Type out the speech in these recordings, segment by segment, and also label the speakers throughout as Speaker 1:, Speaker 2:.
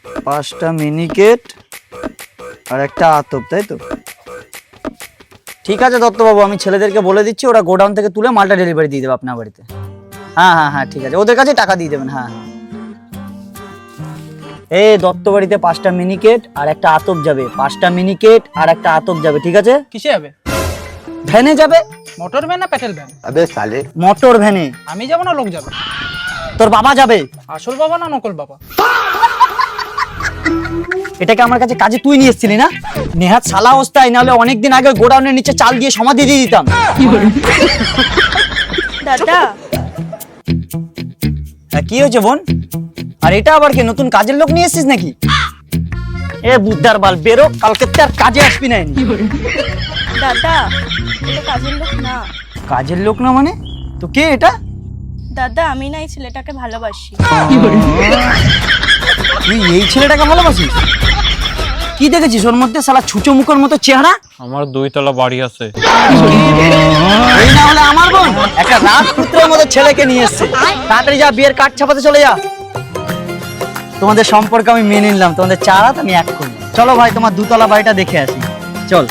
Speaker 1: 5টা মিনিকেট আর একটা আতপ, তাই তো? ঠিক আছে দত্তবাবু, আমি ছেলেদেরকে বলে দিচ্ছি, ওরা গোডাউন থেকে তুলে মালটা ডেলিভারি দিয়ে দেবে আপনার বাড়িতে। হ্যাঁ হ্যাঁ হ্যাঁ, ঠিক আছে, ওদের কাছে টাকা দিয়ে দেবেন। হ্যাঁ হ্যাঁ, এই দত্ত বাড়িতে 5টা মিনিকেট আর একটা আতপ যাবে। 5টা মিনিকেট আর একটা আতপ যাবে, ঠিক আছে?
Speaker 2: কিসে যাবে?
Speaker 1: ভ্যানে যাবে।
Speaker 2: মোটর ভ্যান না পেট্রোল ভ্যান?
Speaker 3: अबे साले
Speaker 1: মোটর ভ্যানে।
Speaker 2: আমি যাবো না লোক যাবে?
Speaker 1: তোর বাবা যাবে।
Speaker 2: আসল বাবা না নকল বাবা?
Speaker 1: এটাকে আমার কাছে কাজে তুই নিয়ে এসেছিলি না? নেহাত শালা অবস্থায়, নাহলে অনেকদিন আগে গোডাউনের নিচে চাল দিয়ে সমাধি দিয়ে দিতাম।
Speaker 4: দাদা
Speaker 1: হ্যাঁ, কি হয়েছে বোন? আর এটা আবার কি নতুন কাজের লোক নিয়ে এসেছিস নাকি? এ বুদ্ধার বাল, বেরো, কালকে আর কাজে আসবি না।
Speaker 4: দাদা এটা কাজের লোক না।
Speaker 1: কাজের লোক না মানে? তো কে এটা?
Speaker 4: দাদা আমি না এই ছেলেটাকে ভালোবাসি।
Speaker 1: তুই এই ছেলেটাকে ভালোবাসিস? কি দেখেছিস ওর মধ্যে? শালা ছুচো মুখের মতো চেহারা।
Speaker 5: আমার 2 তলা বাড়ি আছে।
Speaker 1: এই না হলে আমার বোন একটা রাজপুত্রের মতো ছেলেকে নিয়ে এসেছে। তাড়াতাড়ি যা, বিয়ের কাঠ ছাপাতে চলে যা। তোমাদের সম্পর্ক আমি মেনে নিলাম, তোমাদের চার হাত আমি এক করি। চলো ভাই, তোমার 2তলা বাড়িটা দেখে আসি। চল।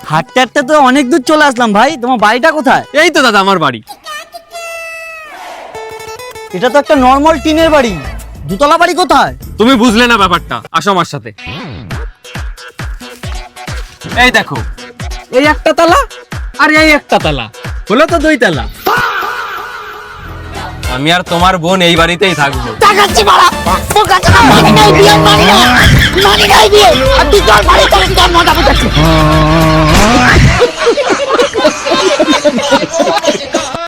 Speaker 1: হাঁটতে হাঁটতে তো অনেক দূর চলে আসলাম ভাই, তোমার বাড়িটা কোথায়?
Speaker 5: এই তো দাদা আমার বাড়ি।
Speaker 1: এটা তো একটা নর্মাল টিনের বাড়ি, 2তলা বাড়ি কোথায়?
Speaker 5: তুমি বুঝলে না ব্যাপারটা, আসো আমার সাথে। এই দেখো, এই একটা তালা আর এই একটা তালা, হলো তো 2 তালা। আমি আর তোমার বোন এই বাড়িতেই থাকবো।
Speaker 6: টাকাচ্ছি মারা তোর কাছে না মানি নাই বিয়ে মানি নাই বিয়ে আর তুই তোর বাড়ি তোর মজা বুঝাচ্ছিস।